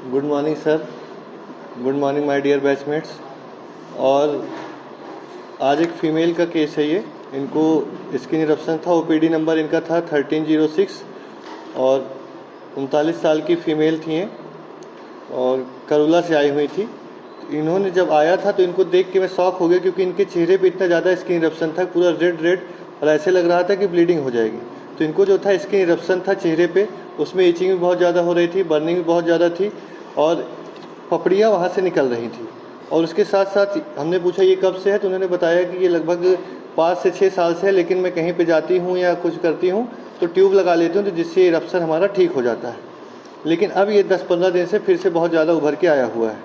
Good morning sir, good morning my dear batchmates. और आज एक फ़ीमेल का केस है ये। इनको स्किन इरप्शन था। ओपीडी नंबर इनका था 1306 और 39 साल की फ़ीमेल थी ये और करुला से आई हुई थी। इन्होंने जब आया था तो इनको देख के मैं शॉक हो गया, क्योंकि इनके चेहरे पे इतना ज़्यादा स्किन इरप्शन था, पूरा रेड रेड, और ऐसे लग रहा था कि ब्लीडिंग हो जाएगी। तो इनको जो था स्किन इरप्शन था चेहरे पे, उसमें इचिंग भी बहुत ज़्यादा हो रही थी, बर्निंग भी बहुत ज़्यादा थी और पपड़ियाँ वहाँ से निकल रही थी। और उसके साथ साथ हमने पूछा ये कब से है, तो उन्होंने बताया कि ये लगभग 5 से 6 साल से है, लेकिन मैं कहीं पे जाती हूँ या कुछ करती हूँ तो ट्यूब लगा लेती हूँ, तो जिससे इरप्शन हमारा ठीक हो जाता है। लेकिन अब ये 10-15 दिन से फिर से बहुत ज़्यादा उभर के आया हुआ है।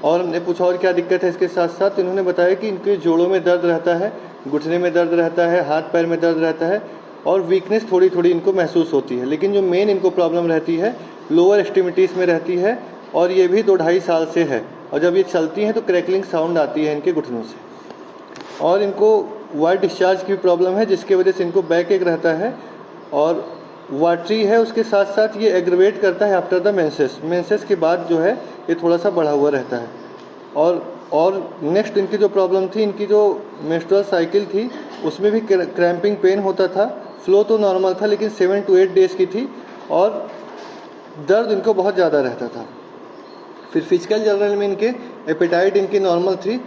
और हमने पूछा और क्या दिक्कत है इसके साथ साथ, तो इन्होंने बताया कि इनके जोड़ों में दर्द रहता है, घुटने में दर्द रहता है, हाथ पैर में दर्द रहता है और वीकनेस थोड़ी थोड़ी इनको महसूस होती है। लेकिन जो मेन इनको प्रॉब्लम रहती है लोअर एक्सट्रीमिटीज़ में रहती है, और ये भी 2-2.5 साल से है। और जब ये चलती हैं तो क्रैकलिंग साउंड आती है इनके घुटनों से। और इनको वाइट डिस्चार्ज की प्रॉब्लम है, जिसकी वजह से इनको बैक एक रहता है और वाटरी है। उसके साथ साथ ये एग्रवेट करता है आफ्टर द मेंसेस के बाद जो है ये थोड़ा सा बढ़ा हुआ रहता है। और नेक्स्ट इनकी जो प्रॉब्लम थी, इनकी जो मेंस्ट्रुअल साइकिल थी उसमें भी क्रैम्पिंग पेन होता था। फ्लो तो नॉर्मल था, लेकिन 7 to 8 डेज़ की थी और दर्द इनको बहुत ज़्यादा रहता था। फिर फिजिकल जर्नल में इनके एपेटाइट इनकी नॉर्मल थी।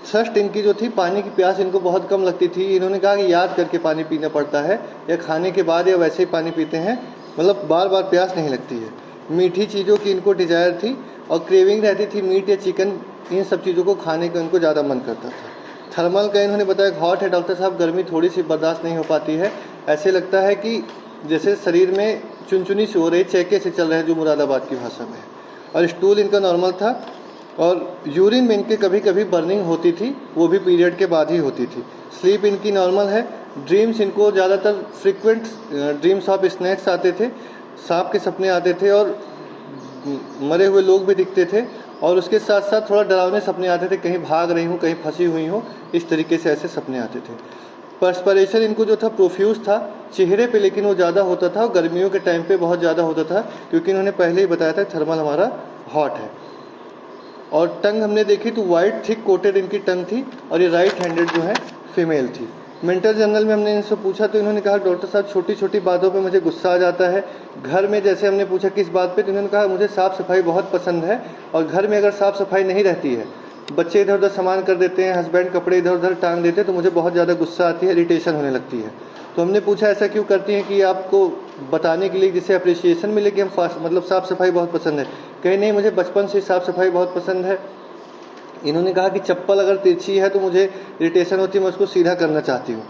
थर्स्ट इनकी जो थी, पानी की प्यास इनको बहुत कम लगती थी। इन्होंने कहा कि याद करके पानी पीना पड़ता है, या खाने के बाद या वैसे ही पानी पीते हैं, मतलब बार बार प्यास नहीं लगती है। मीठी चीज़ों की इनको डिज़ायर थी और क्रेविंग रहती थी, मीट या चिकन, इन सब चीज़ों को खाने का इनको ज़्यादा मन करता था। थर्मल का इन्होंने बताया हॉट है डॉक्टर साहब, गर्मी थोड़ी सी बर्दाश्त नहीं हो पाती है, ऐसे लगता है कि जैसे शरीर में चुनचुनी से हो रही, चेके से चल रहे हैं, जो मुरादाबाद की भाषा में है। और स्टूल इनका नॉर्मल था और यूरिन में इनके कभी कभी बर्निंग होती थी, वो भी पीरियड के बाद ही होती थी। स्लीप इनकी नॉर्मल है। ड्रीम्स इनको ज़्यादातर फ्रिक्वेंट ड्रीम्स ऑफ स्नैक्स आते थे, सांप के सपने आते थे और मरे हुए लोग भी दिखते थे। और उसके साथ साथ थोड़ा डरावने सपने आते थे, कहीं भाग रही हूँ, कहीं फंसी हुई हूँ, इस तरीके से ऐसे सपने आते थे। पर्सपरेशन इनको जो था प्रोफ्यूज था चेहरे पे, लेकिन वो ज़्यादा होता था और गर्मियों के टाइम पे बहुत ज़्यादा होता था, क्योंकि इन्होंने पहले ही बताया था थर्मल हमारा हॉट है। और टंग हमने देखी तो वाइट थिक कोटेड इनकी टंग थी और ये राइट हैंडेड जो है फीमेल थी। मेंटल जर्नल में हमने इनसे पूछा तो इन्होंने कहा डॉक्टर साहब छोटी छोटी बातों पे मुझे गुस्सा आ जाता है। घर में जैसे हमने पूछा किस बात पे, तो इन्होंने कहा मुझे साफ़ सफाई बहुत पसंद है, और घर में अगर साफ़ सफाई नहीं रहती है, बच्चे इधर उधर सामान कर देते हैं, हस्बैंड कपड़े इधर उधर टांग देते हैं, तो मुझे बहुत ज़्यादा गुस्सा आती है, इरिटेशन होने लगती है। तो हमने पूछा ऐसा क्यों करती हैं, कि आपको बताने के लिए जिससे अप्रिसिएशन मिले कि हम मतलब साफ़ सफाई बहुत पसंद है। कहीं नहीं, मुझे बचपन से साफ़ सफाई बहुत पसंद है। इन्होंने कहा कि चप्पल अगर तिरछी है तो मुझे इरिटेशन होती है, मैं उसको सीधा करना चाहती हूँ।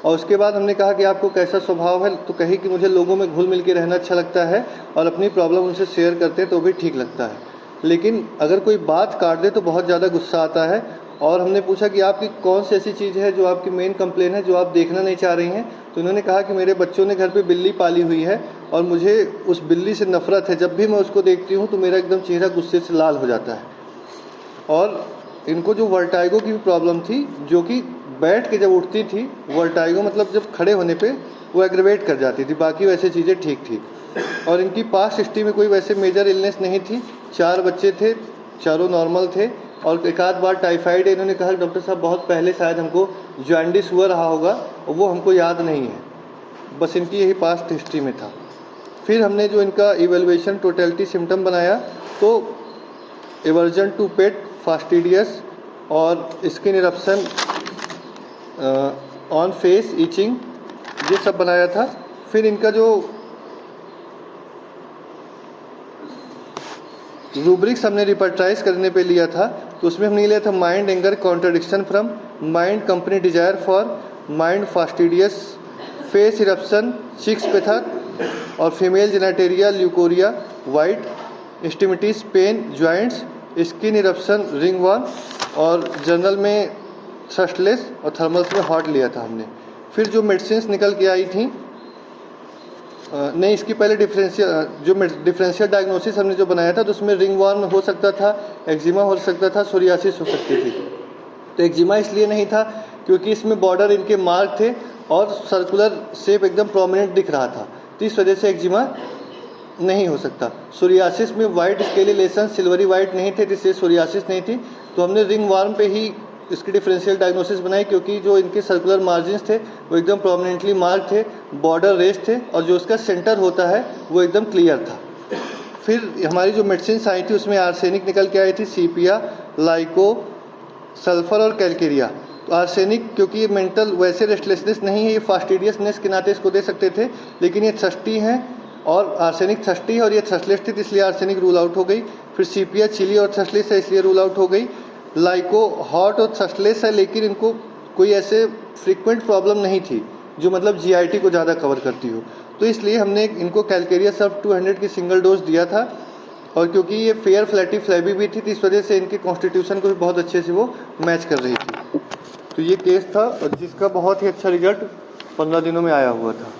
और उसके बाद हमने कहा कि आपको कैसा स्वभाव है, तो कही कि मुझे लोगों में घुल मिल के रहना अच्छा लगता है और अपनी प्रॉब्लम उनसे शेयर करते हैं तो भी ठीक लगता है, लेकिन अगर कोई बात काट दे तो बहुत ज़्यादा गुस्सा आता है। और हमने पूछा कि आपकी कौन सी ऐसी चीज़ है जो आपकी मेन कंप्लेन है, जो आप देखना नहीं चाह रही हैं, तो इन्होंने कहा कि मेरे बच्चों ने घर पे बिल्ली पाली हुई है और मुझे उस बिल्ली से नफ़रत है। जब भी मैं उसको देखती हूँ तो मेरा एकदम चेहरा गुस्से से लाल हो जाता है। और इनको जो वर्टाइगो की भी प्रॉब्लम थी, जो कि बैठ के जब उठती थी, वर्टाइगो मतलब जब खड़े होने पे वो एग्रवेट कर जाती थी, बाकी वैसे चीज़ें ठीक थी। और इनकी पास्ट हिस्ट्री में कोई वैसे मेजर इलनेस नहीं थी। 4 बच्चे थे, चारों नॉर्मल थे, और एक आध बार टाइफाइड है। इन्होंने कहा डॉक्टर साहब बहुत पहले शायद हमको जॉन्डिस हुआ रहा होगा और वो हमको याद नहीं है, बस इनकी यही पास्ट हिस्ट्री में था। फिर हमने जो इनका इवेल्युएशन टोटलिटी सिम्टम बनाया, तो एवर्जन टू पेट, फास्टिडियस और skin eruption on face, itching, ये सब बनाया था। फिर इनका जो रूब्रिक्स हमने रिपर्टाइज करने पे लिया था, तो उसमें हमने लिया था mind anger contradiction from, mind company desire for, mind fastidious, face eruption, cheeks पे था, और female genitalia leucorrhoea white, extremities pain, joints, skin eruption ringworm, और जर्नल में थ्रस्टलेस और थर्मल्स में हॉट लिया था हमने। फिर जो मेडिसिन निकल के आई थी, नहीं, इसकी पहले डिफरेंशियल डायग्नोसिस हमने जो बनाया था, तो उसमें रिंग वॉर्म हो सकता था, एक्जिमा हो सकता था, सोरियासिस हो सकती थी। तो एक्जिमा इसलिए नहीं था क्योंकि इसमें बॉर्डर इनके मार्क थे और सर्कुलर शेप एकदम प्रोमिनेंट दिख रहा था, तो इस वजह से एक्जिमा नहीं हो सकता। सोरियासिस में वाइट स्केली लेशन सिल्वरी वाइट नहीं थे, जिससे सोरियासिस नहीं थी। तो हमने रिंग वार्म पे ही इसकी डिफरेंशियल डायग्नोसिस बनाई, क्योंकि जो इनके सर्कुलर मार्जिन्स थे वो एकदम प्रोमिनेंटली मार्क थे, बॉर्डर रेस्ट थे, और जो उसका सेंटर होता है वो एकदम क्लियर था। फिर हमारी जो मेडिसिन आई थी उसमें आर्सेनिक निकल के आई थी, सीपिया, लाइको, सल्फर और कैलकेरिया। तो आर्सेनिक क्योंकि ये मेंटल वैसे रेस्टलेसनेस नहीं है, ये फास्टिडियसनेस के नाते इसको दे सकते थे, लेकिन ये थर्स्टी हैं और आर्सेनिक थर्स्टी है और ये थर्स्टलेस थी, इसलिए आर्सेनिक रूल आउट हो गई। फिर सीपिया चिली और थर्स्टलेस है, इसलिए रूल आउट हो गई। लाइको हॉट और थर्स्टलेस है, लेकिन इनको कोई ऐसे फ्रीक्वेंट प्रॉब्लम नहीं थी जो मतलब जीआईटी को ज़्यादा कवर करती हो, तो इसलिए हमने इनको कैलकेरिया सब 200 की सिंगल डोज दिया था। और क्योंकि ये फेयर फ्लैटी फ्लैबी भी थी, तो इस वजह से इनके कॉन्स्टिट्यूशन को भी बहुत अच्छे से वो मैच कर रही थी। तो ये केस था और जिसका बहुत ही अच्छा रिजल्ट 15 दिनों में आया हुआ था।